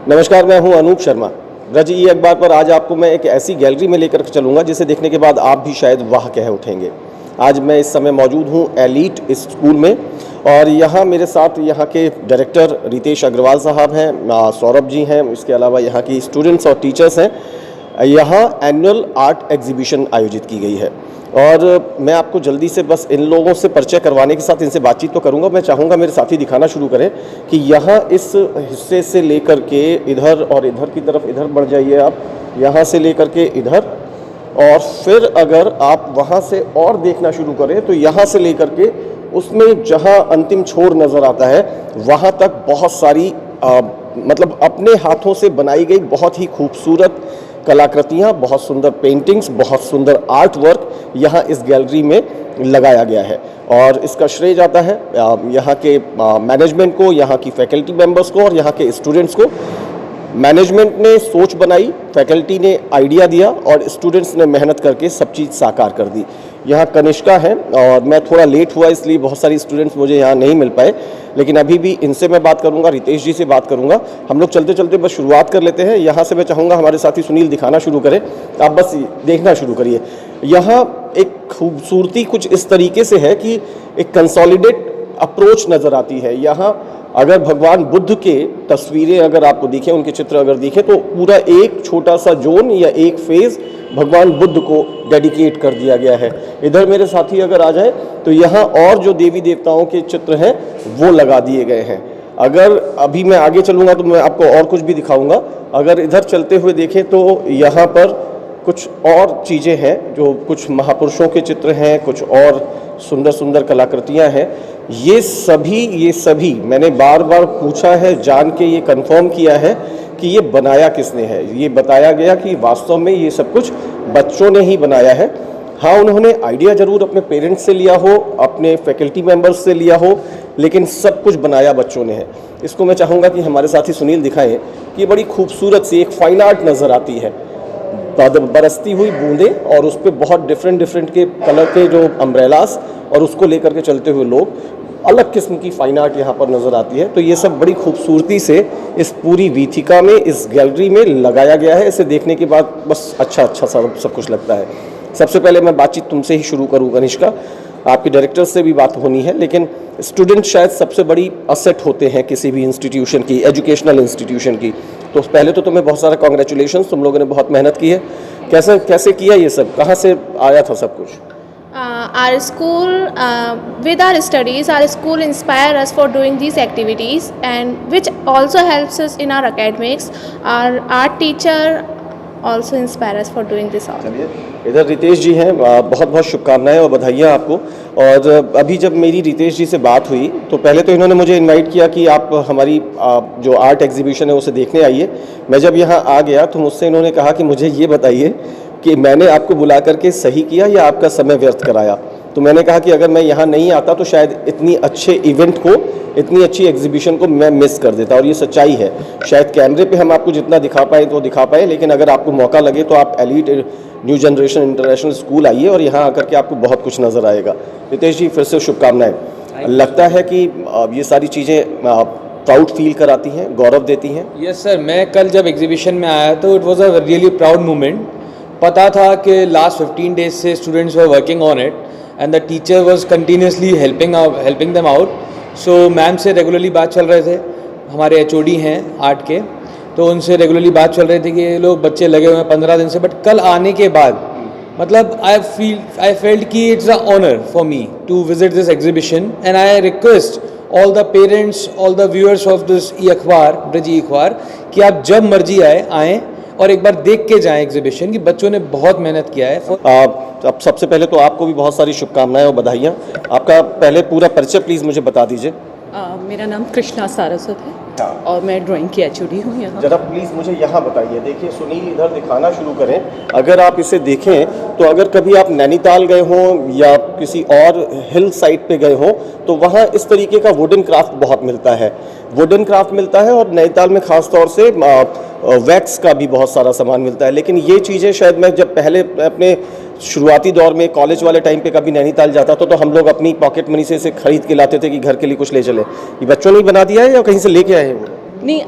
नमस्कार, मैं हूं अनूप शर्मा। रज ई अखबार पर आज आपको मैं एक ऐसी गैलरी में लेकर चलूंगा जिसे देखने के बाद आप भी शायद वाह कह उठेंगे। आज मैं इस समय मौजूद हूं एलीट स्कूल में और यहाँ मेरे साथ यहाँ के डायरेक्टर रितेश अग्रवाल साहब हैं, सौरभ जी हैं, इसके अलावा यहाँ की स्टूडेंट्स और टीचर्स हैं। यहाँ एनुअल आर्ट एग्जीबिशन आयोजित की गई है और मैं आपको जल्दी से बस इन लोगों से परिचय करवाने के साथ इनसे बातचीत तो करूंगा। मैं चाहूँगा मेरे साथी दिखाना शुरू करें कि यहाँ इस हिस्से से लेकर के इधर और इधर की तरफ, इधर बढ़ जाइए आप, यहाँ से लेकर के इधर, और फिर अगर आप वहाँ से और देखना शुरू करें तो यहाँ से लेकर के उसमें जहाँ अंतिम छोर नज़र आता है वहाँ तक बहुत सारी मतलब अपने हाथों से बनाई गई बहुत ही खूबसूरत कलाकृतियाँ, बहुत सुंदर पेंटिंग्स, बहुत सुंदर आर्ट वर्क यहाँ इस गैलरी में लगाया गया है। और इसका श्रेय जाता है यहाँ के मैनेजमेंट को, यहाँ की फैकल्टी मेंबर्स को और यहाँ के स्टूडेंट्स को। मैनेजमेंट ने सोच बनाई, फैकल्टी ने आइडिया दिया और स्टूडेंट्स ने मेहनत करके सब चीज़ साकार कर दी। यहाँ कनिष्का है और मैं थोड़ा लेट हुआ इसलिए बहुत सारी स्टूडेंट्स मुझे यहाँ नहीं मिल पाए, लेकिन अभी भी इनसे मैं बात करूँगा, रितेश जी से बात करूँगा। हम लोग चलते चलते बस शुरुआत कर लेते हैं। यहाँ से मैं चाहूँगा हमारे साथी सुनील दिखाना शुरू करें, आप बस देखना शुरू करिए। यहाँ एक खूबसूरती कुछ इस तरीके से है कि एक कंसोलिडेट अप्रोच नज़र आती है। यहाँ अगर भगवान बुद्ध के तस्वीरें अगर आपको दिखें, उनके चित्र अगर दिखें, तो पूरा एक छोटा सा जोन या एक फेज़ भगवान बुद्ध को डेडिकेट कर दिया गया है। इधर मेरे साथी अगर आ जाए तो यहाँ और जो देवी देवताओं के चित्र हैं वो लगा दिए गए हैं। अगर अभी मैं आगे चलूँगा तो मैं आपको और कुछ भी दिखाऊँगा। अगर इधर चलते हुए देखें तो यहाँ पर कुछ और चीज़ें हैं, जो कुछ महापुरुषों के चित्र हैं, कुछ और सुंदर सुंदर कलाकृतियाँ हैं। ये सभी मैंने बार बार पूछा है, जान के ये कंफर्म किया है कि ये बनाया किसने है। ये बताया गया कि वास्तव में ये सब कुछ बच्चों ने ही बनाया है। हाँ, उन्होंने आइडिया ज़रूर अपने पेरेंट्स से लिया हो, अपने फैकल्टी मेंबर्स से लिया हो, लेकिन सब कुछ बनाया बच्चों ने है। इसको मैं चाहूँगा कि हमारे साथी सुनील दिखाएं कि ये बड़ी खूबसूरत सी एक फाइन आर्ट नज़र आती है। बरसती हुई बूंदें और उस पर बहुत डिफरेंट के कलर के जो अम्ब्रेलास और उसको लेकर के चलते हुए लोग, अलग किस्म की फाइन आर्ट यहाँ पर नज़र आती है। तो ये सब बड़ी खूबसूरती से इस पूरी वीथिका में, इस गैलरी में लगाया गया है। इसे देखने के बाद बस अच्छा सब कुछ लगता है। सबसे पहले मैं बातचीत तुमसे ही शुरू करूँ कनिष्का, आपके डायरेक्टर से भी बात होनी है, लेकिन स्टूडेंट शायद सबसे बड़ी असेट होते हैं किसी भी इंस्टीट्यूशन की, एजुकेशनल इंस्टीट्यूशन की। तो पहले तो तुम्हें बहुत सारा कॉन्ग्रेचुलेशंस, तुम लोगों ने बहुत मेहनत की है। कैसे किया ये सब, कहाँ से आया था सब कुछ? Our school, with our studies, our school inspire us for doing these activities, and which also helps us in our academics. Our art teacher also inspire us for doing this all. चलिए, इधर रितेश जी हैं, बहुत बहुत शुभकामनाएं और बधाइयाँ आपको। और अभी जब मेरी रितेश जी से बात हुई तो पहले तो इन्होंने मुझे इनवाइट किया कि आप हमारी जो आर्ट एग्जीबिशन है उसे देखने आइए। मैं जब यहाँ आ गया तो मुझसे इन्होंने कहा कि मुझे ये बताइए कि मैंने आपको बुला करके सही किया या आपका समय व्यर्थ कराया। तो मैंने कहा कि अगर मैं यहाँ नहीं आता तो शायद इतनी अच्छे इवेंट को, इतनी अच्छी एग्जीबिशन को मैं मिस कर देता, और ये सच्चाई है। शायद कैमरे पे हम आपको जितना दिखा पाए तो दिखा पाए, लेकिन अगर आपको मौका लगे तो आप elite new generation international school आइए और यहाँ आकर के आपको बहुत कुछ नज़र आएगा। रितेश जी, फिर से शुभकामनाएं। लगता है कि ये सारी चीज़ें प्राउड फील कराती हैं, गौरव देती हैं। यस सर, मैं कल जब एग्जीबिशन में आया तो it was a really proud moment. पता था कि लास्ट 15 डेज से students were working on it and the teacher was continuously helping them out. So ma'am से रेगुलरली बात चल रहे थे, हमारे एचओडी हैं आर्ट के, तो उनसे रेगुलरली बात चल रही थी कि ये लोग बच्चे लगे हुए हैं 15 दिन से। बट कल आने के बाद मतलब आई फेल्ट कि it's a honour for me to visit this exhibition, and I request all the parents, all the viewers of this e अखबार, ब्रिज ई अखबार, कि आप जब मर्जी आएँ और एक बार देख के जाएं एग्जीबिशन की। बच्चों ने बहुत मेहनत किया है। अब सबसे पहले तो आपको भी बहुत सारी शुभकामनाएं और बधाइयाँ। आपका पहले पूरा परिचय प्लीज़ मुझे बता दीजिए। मेरा नाम कृष्णा सारस्वत है और मैं ड्राइंग की एचओडी हूँ यहाँ। जरा प्लीज़ मुझे यहाँ बताइए। देखिए सुनील, इधर दिखाना शुरू करें। अगर आप इसे देखें तो अगर कभी आप नैनीताल गए हों या किसी और हिल साइड पे गए हों तो वहाँ इस तरीके का वुडन क्राफ्ट बहुत मिलता है। वुडन क्राफ्ट मिलता है और नैनीताल में ख़ास तौर से वैक्स का भी बहुत सारा सामान मिलता है। लेकिन ये चीज़ें शायद मैं जब पहले अपने शुरुआती दौर में कॉलेज वाले टाइम पे कभी नैनीताल जाता था तो हम लोग अपनी पॉकेट मनी से इसे खरीद के लाते थे कि घर के लिए कुछ ले चले। ये बच्चों ने ही बना दिया है या कहीं से लेके आए हैं? नहीं,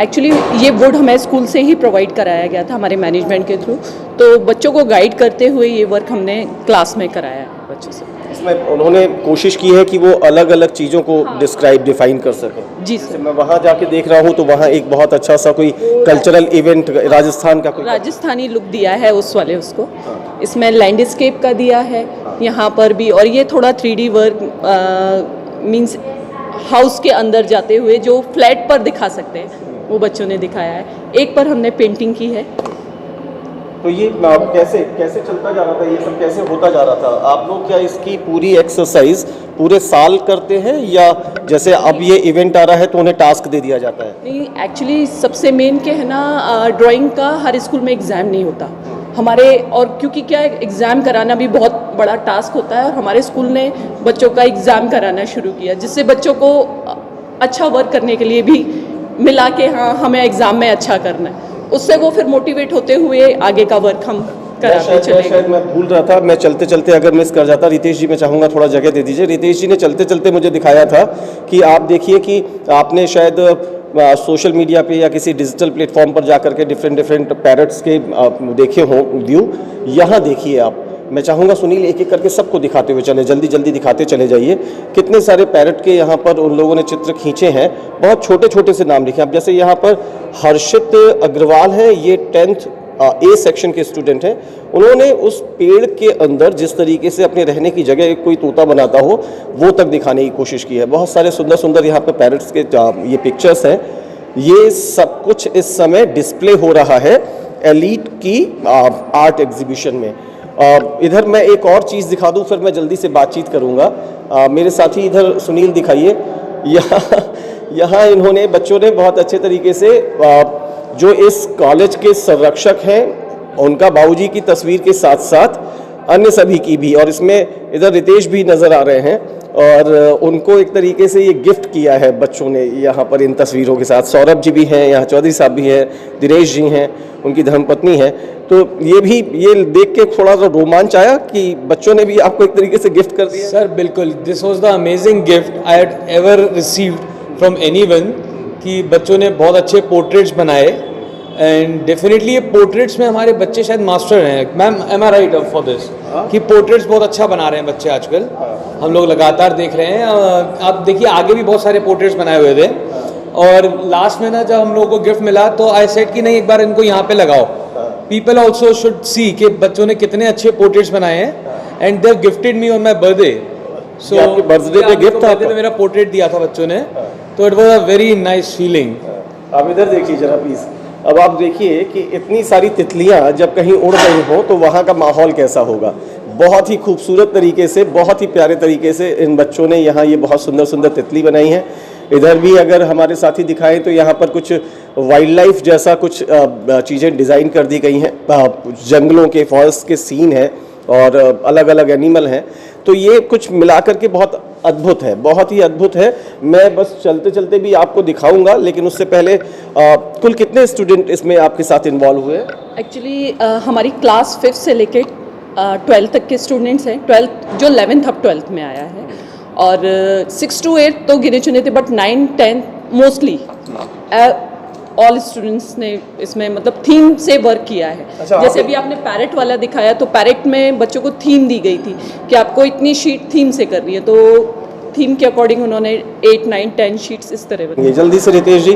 एक्चुअली ये बोर्ड हमें स्कूल से ही प्रोवाइड कराया गया था हमारे मैनेजमेंट के थ्रू, तो बच्चों को गाइड करते हुए ये वर्क हमने क्लास में कराया है बच्चों से। इसमें उन्होंने कोशिश की है कि वो अलग अलग चीज़ों को डिफाइन कर सकें। जी जैसे सर। मैं वहाँ जाके देख रहा हूँ तो वहाँ एक बहुत अच्छा सा कोई कल्चरल इवेंट राजस्थान का कोई राजस्थानी लुक दिया है उस वाले उसको, इसमें लैंडस्केप का दिया है यहाँ पर भी, और ये थोड़ा 3D वर्क मींस हाउस के अंदर जाते हुए जो फ्लैट पर दिखा सकते हैं वो बच्चों ने दिखाया है। एक पर हमने पेंटिंग की है। तो ये कैसे कैसे चलता जा रहा था, ये सब कैसे होता जा रहा था? आप लोग क्या इसकी पूरी एक्सरसाइज पूरे साल करते हैं या जैसे अब ये इवेंट आ रहा है तो उन्हें टास्क दे दिया जाता है? नहीं, एक्चुअली सबसे मेन क्या है ना, ड्राइंग का हर स्कूल में एग्ज़ाम नहीं होता हमारे, और क्योंकि क्या है एग्ज़ाम कराना भी बहुत बड़ा टास्क होता है, और हमारे स्कूल ने बच्चों का एग्ज़ाम कराना शुरू किया जिससे बच्चों को अच्छा वर्क करने के लिए भी मिला कि हाँ हमें एग्ज़ाम में अच्छा करना है, उससे वो फिर मोटिवेट होते हुए आगे का वर्क हम कराते चले। शायद मैं भूल रहा था, मैं चलते चलते अगर मिस कर जाता, रितेश जी मैं चाहूँगा थोड़ा जगह दे दीजिए। रितेश जी ने चलते चलते मुझे दिखाया था कि आप देखिए कि आपने शायद सोशल मीडिया पे या किसी डिजिटल प्लेटफॉर्म पर जाकर के डिफरेंट पैरट्स के देखे हों व्यू। यहाँ देखिए आप, मैं चाहूँगा सुनील एक एक करके सबको दिखाते हुए चले, जल्दी जल्दी दिखाते चले जाइए। कितने सारे पैरट के यहाँ पर उन लोगों ने चित्र खींचे हैं, बहुत छोटे छोटे से नाम लिखे। अब जैसे यहाँ पर हर्षित अग्रवाल है, ये 10th A सेक्शन के स्टूडेंट हैं। उन्होंने उस पेड़ के अंदर जिस तरीके से अपने रहने की जगह कोई तोता बनाता हो वो तक दिखाने की कोशिश की है। बहुत सारे सुंदर सुंदर यहाँ पे पैरट्स के ये पिक्चर्स हैं। ये सब कुछ इस समय डिस्प्ले हो रहा है एलीट की आर्ट एग्जीबिशन में। इधर मैं एक और चीज़ दिखा दूँ फिर मैं जल्दी से बातचीत करूँगा। मेरे साथी इधर सुनील दिखाइए। यहाँ इन्होंने बच्चों ने बहुत अच्छे तरीके से जो इस कॉलेज के संरक्षक हैं उनका बाबूजी की तस्वीर के साथ साथ अन्य सभी की भी, और इसमें इधर रितेश भी नज़र आ रहे हैं, और उनको एक तरीके से ये गिफ्ट किया है बच्चों ने यहाँ पर इन तस्वीरों के साथ। सौरभ जी भी हैं यहाँ, चौधरी साहब भी हैं, दिनेश जी हैं, उनकी धर्मपत्नी है। तो ये देख के थोड़ा सा रोमांच आया कि बच्चों ने भी आपको एक तरीके से गिफ्ट कर दिया। सर बिल्कुल, this was the amazing gift I had ever received from anyone, कि बच्चों ने बहुत अच्छे पोर्ट्रेट्स बनाए, एंड डेफिनेटली ये पोर्ट्रेट्स में हमारे बच्चे शायद मास्टर हैं। Ma'am am I right for this कि पोर्ट्रेट्स बहुत अच्छा बना रहे हैं बच्चे आजकल, हम लोग लगातार देख रहे हैं। आप देखिए आगे भी बहुत सारे पोर्ट्रेट्स बनाए हुए थे, और लास्ट में ना जब हम लोगों को गिफ्ट मिला तो आई सेड कि नहीं एक बार इनको यहाँ पे लगाओ, पीपल ऑल्सो शुड सी कि बच्चों ने कितने अच्छे पोर्ट्रेट्स बनाए हैं, and they have gifted me on my birthday. So आपके बर्थडे पे गिफ्ट था? मेरा पोर्ट्रेट दिया था बच्चों ने, तो it was a very nice feeling. आप इधर देखिए जरा प्लीज। अब आप देखिए कि इतनी सारी तितलियां जब कहीं उड़ रही हो तो वहाँ का माहौल कैसा होगा। बहुत ही खूबसूरत तरीके से, बहुत ही प्यारे तरीके से इन बच्चों ने यहाँ ये बहुत सुंदर सुंदर तितली बनाई है। इधर भी अगर हमारे साथी दिखाएं तो यहाँ पर कुछ वाइल्ड लाइफ जैसा कुछ चीज़ें डिज़ाइन कर दी गई हैं, जंगलों के, फॉरेस्ट के सीन है और अलग अलग एनिमल हैं। तो ये कुछ मिलाकर के बहुत अद्भुत है, बहुत ही अद्भुत है। मैं बस चलते चलते भी आपको दिखाऊंगा, लेकिन उससे पहले कुल कितने स्टूडेंट इसमें आपके साथ इन्वॉल्व हुए? एक्चुअली हमारी क्लास 5th से लेके 12th तक के स्टूडेंट्स हैं। 12th जो 11th अब 12th में आया है, और 6 to 8 तो गिने चुने थे, बट 9, 10 मोस्टली ऑल स्टूडेंट्स ने इसमें मतलब थीम से वर्क किया है। जैसे अभी आपने पैरेट वाला दिखाया, तो पैरेट में बच्चों को थीम दी गई थी कि आपको इतनी शीट थीम से करनी है, तो थीम के अकॉर्डिंग उन्होंने 8, 9, 10 शीट्स इस तरह बनाई। जल्दी से रितेश जी,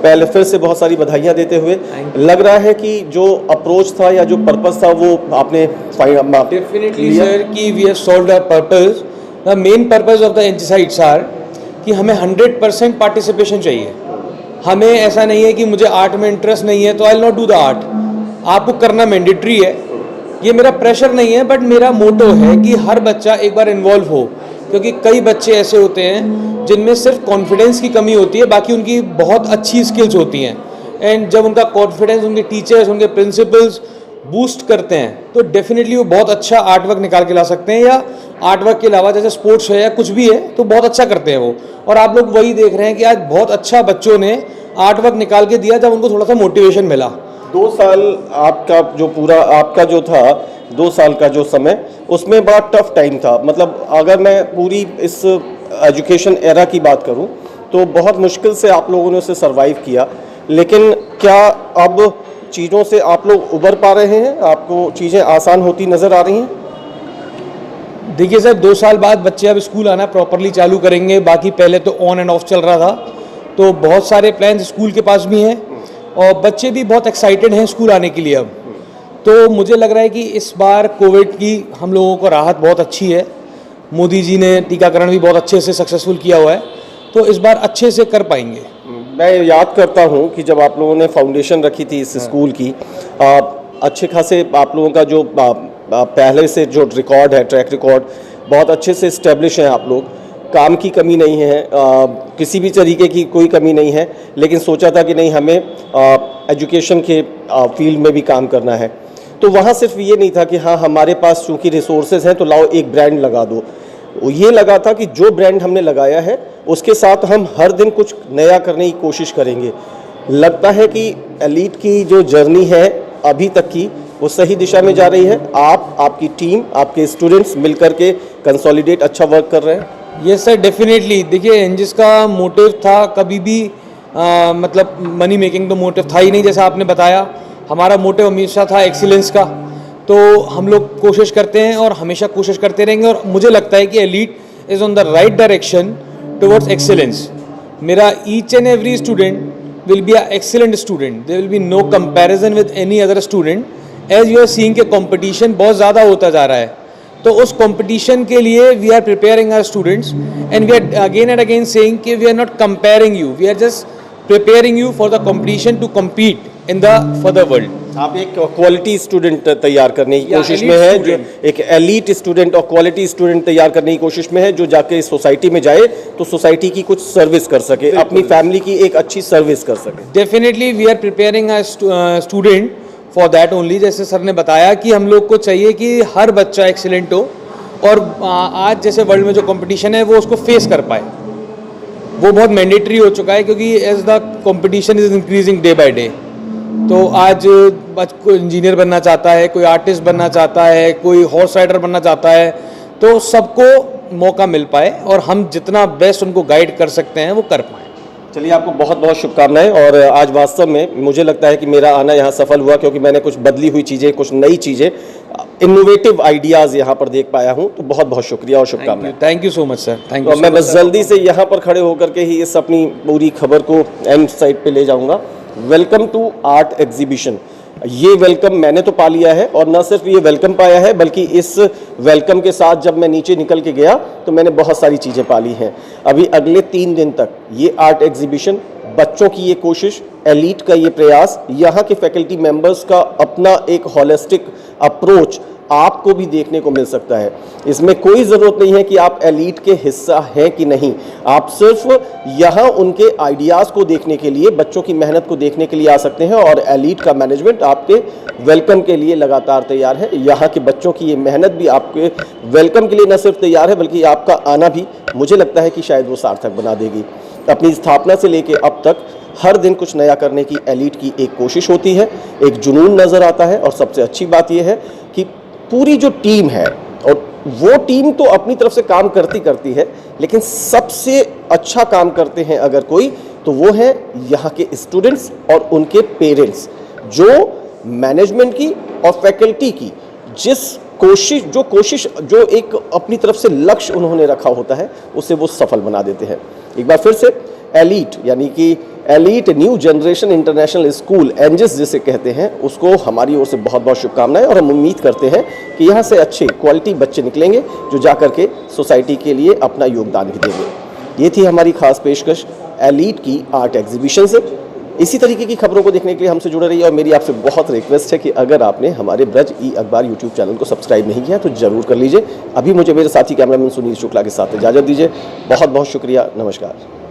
पहले फिर से बहुत सारी बधाइयाँ देते हुए, लग रहा है कि जो अप्रोच था या जो पर्पस था वो आपने डेफिनेटली सर कि we have solved our purpose. The main purpose of the insights are कि हमें 100% पार्टिसिपेशन चाहिए। हमें ऐसा नहीं है कि मुझे आर्ट में इंटरेस्ट नहीं है तो I will not do the art. आपको करना मैंडेटरी है, ये मेरा प्रेशर नहीं है, बट मेरा मोटो है कि हर बच्चा एक बार इन्वॉल्व हो, क्योंकि कई बच्चे ऐसे होते हैं जिनमें सिर्फ कॉन्फिडेंस की कमी होती है, बाकी उनकी बहुत अच्छी स्किल्स होती हैं। एंड जब उनका कॉन्फिडेंस उनके टीचर्स, उनके प्रिंसिपल्स बूस्ट करते हैं तो डेफिनेटली वो बहुत अच्छा आर्ट वर्क निकाल के ला सकते हैं, या आर्ट वर्क के अलावा जैसे स्पोर्ट्स है या कुछ भी है तो बहुत अच्छा करते हैं वो। और आप लोग वही देख रहे हैं कि आज बहुत अच्छा बच्चों ने आर्ट वर्क निकाल के दिया जब उनको थोड़ा सा मोटिवेशन मिला। 2 साल आपका जो पूरा आपका जो था 2 साल का जो समय, उसमें बड़ा टफ टाइम था। मतलब अगर मैं पूरी इस एजुकेशन एरा की बात करूं तो बहुत मुश्किल से आप लोगों ने उसे सरवाइव किया, लेकिन क्या अब चीज़ों से आप लोग उबर पा रहे हैं? आपको चीज़ें आसान होती नज़र आ रही हैं? देखिए सर, 2 साल बाद बच्चे अब स्कूल आना प्रॉपरली चालू करेंगे। बाकी पहले तो ऑन एंड ऑफ चल रहा था, तो बहुत सारे प्लान स्कूल के पास भी हैं और बच्चे भी बहुत एक्साइटेड हैं स्कूल आने के लिए अब। तो मुझे लग रहा है कि इस बार कोविड की हम लोगों को राहत बहुत अच्छी है। मोदी जी ने टीकाकरण भी बहुत अच्छे से सक्सेसफुल किया हुआ है, तो इस बार अच्छे से कर पाएंगे। मैं याद करता हूं कि जब आप लोगों ने फाउंडेशन रखी थी इस स्कूल की, अच्छे खासे आप लोगों का जो पहले से जो रिकॉर्ड है, ट्रैक रिकॉर्ड बहुत अच्छे से इस्टेब्लिश हैं आप लोग। काम की कमी नहीं है, किसी भी तरीके की कोई कमी नहीं है, लेकिन सोचा था कि नहीं हमें एजुकेशन के फील्ड में भी काम करना है। तो वहाँ सिर्फ ये नहीं था कि हाँ हमारे पास चूँकि रिसोर्सेज हैं तो लाओ एक ब्रांड लगा दो। ये लगा था कि जो ब्रांड हमने लगाया है उसके साथ हम हर दिन कुछ नया करने की कोशिश करेंगे। लगता है कि एलीट की जो जर्नी है अभी तक की वो सही दिशा में जा रही है। आप, आपकी टीम, आपके स्टूडेंट्स मिलकर के कंसोलिडेट अच्छा वर्क कर रहे हैं। Yes sir, definitely. देखिए, एंजिस का मोटिव था कभी भी मतलब मनी मेकिंग तो मोटिव था ही नहीं, जैसा आपने बताया। हमारा मोटिव हमेशा था एक्सीलेंस का। तो हम लोग कोशिश करते हैं और हमेशा कोशिश करते रहेंगे, और मुझे लगता है कि Elite is on the right direction towards excellence. मेरा each and every student will be an excellent student. There will be no comparison with any other student. As you are seeing कि competition बहुत ज़्यादा होता जा रहा है, तो उस competition के लिए we are preparing our students and we are again and again saying कि we are not comparing you, we are just preparing you for the competition to compete in the further world. आप एक quality student तैयार करने की कोशिश में है, जो एक एलीट स्टूडेंट और क्वालिटी स्टूडेंट तैयार करने की कोशिश में है, जो जाके सोसाइटी में जाए तो सोसाइटी की कुछ सर्विस कर सके, अपनी फैमिली की एक अच्छी सर्विस कर सके। Definitely we are preparing a student for that only. जैसे सर ने बताया कि हम लोग को चाहिए कि हर बच्चा एक्सीलेंट हो, और आज जैसे वर्ल्ड में जो कंपटीशन है वो उसको फेस कर पाए। वो बहुत मैंडेटरी हो चुका है, क्योंकि as the competition is increasing day by day. तो आज कोई इंजीनियर बनना चाहता है, कोई आर्टिस्ट बनना चाहता है, कोई हॉर्स राइडर बनना चाहता है, तो सबको मौका मिल पाए और हम जितना बेस्ट उनको गाइड कर सकते हैं वो कर पाएँ। चलिए, आपको बहुत बहुत शुभकामनाएं। और आज वास्तव में मुझे लगता है कि मेरा आना यहाँ सफल हुआ, क्योंकि मैंने कुछ बदली हुई चीज़ें, कुछ नई चीज़ें, इनोवेटिव आइडियाज़ यहाँ पर देख पाया हूँ। तो बहुत बहुत शुक्रिया और शुभकामनाएं। Thank you so much sir, thank you. मैं बस जल्दी से यहाँ पर खड़े होकर के ही इस अपनी पूरी खबर को एंड साइड पे ले जाऊँगा। Welcome to art exhibition. ये वेलकम मैंने तो पा लिया है, और न सिर्फ ये वेलकम पाया है बल्कि इस वेलकम के साथ जब मैं नीचे निकल के गया तो मैंने बहुत सारी चीज़ें पाली हैं। अभी अगले 3 दिन तक ये आर्ट एग्जीबिशन, बच्चों की ये कोशिश, एलीट का ये प्रयास, यहाँ के फैकल्टी मेंबर्स का अपना एक होलिस्टिक अप्रोच आपको भी देखने को मिल सकता है। इसमें कोई ज़रूरत नहीं है कि आप एलीट के हिस्सा हैं कि नहीं, आप सिर्फ यहाँ उनके आइडियाज़ को देखने के लिए, बच्चों की मेहनत को देखने के लिए आ सकते हैं। और एलीट का मैनेजमेंट आपके वेलकम के लिए लगातार तैयार है। यहाँ के बच्चों की ये मेहनत भी आपके वेलकम के लिए न सिर्फ तैयार है, बल्कि आपका आना भी मुझे लगता है कि शायद वो सार्थक बना देगी। अपनी स्थापना से लेकर अब तक हर दिन कुछ नया करने की एलीट की एक कोशिश होती है, एक जुनून नज़र आता है। और सबसे अच्छी बात यह है कि पूरी जो टीम है, और वो टीम तो अपनी तरफ से काम करती है, लेकिन सबसे अच्छा काम करते हैं अगर कोई, तो वो है यहाँ के स्टूडेंट्स और उनके पेरेंट्स, जो मैनेजमेंट की और फैकल्टी की जो एक अपनी तरफ से लक्ष्य उन्होंने रखा होता है, उसे वो सफल बना देते हैं। एक बार फिर से एलीट, यानी कि Elite new generation international school, ENGIS जिसे कहते हैं, उसको हमारी ओर से बहुत बहुत शुभकामनाएं। और हम उम्मीद करते हैं कि यहाँ से अच्छे क्वालिटी बच्चे निकलेंगे, जो जाकर के सोसाइटी के लिए अपना योगदान भी देंगे। ये थी हमारी खास पेशकश एलीट की आर्ट एग्जीबिशन से। इसी तरीके की खबरों को देखने के लिए हमसे जुड़े रहिए, और मेरी आपसे बहुत रिक्वेस्ट है कि अगर आपने हमारे ब्रज ई अखबार यूट्यूब चैनल को सब्सक्राइब नहीं किया तो जरूर कर लीजिए। अभी मुझे मेरे साथी कैमरामैन सुनील शुक्ला के साथ इजाज़त दीजिए। बहुत बहुत शुक्रिया, नमस्कार।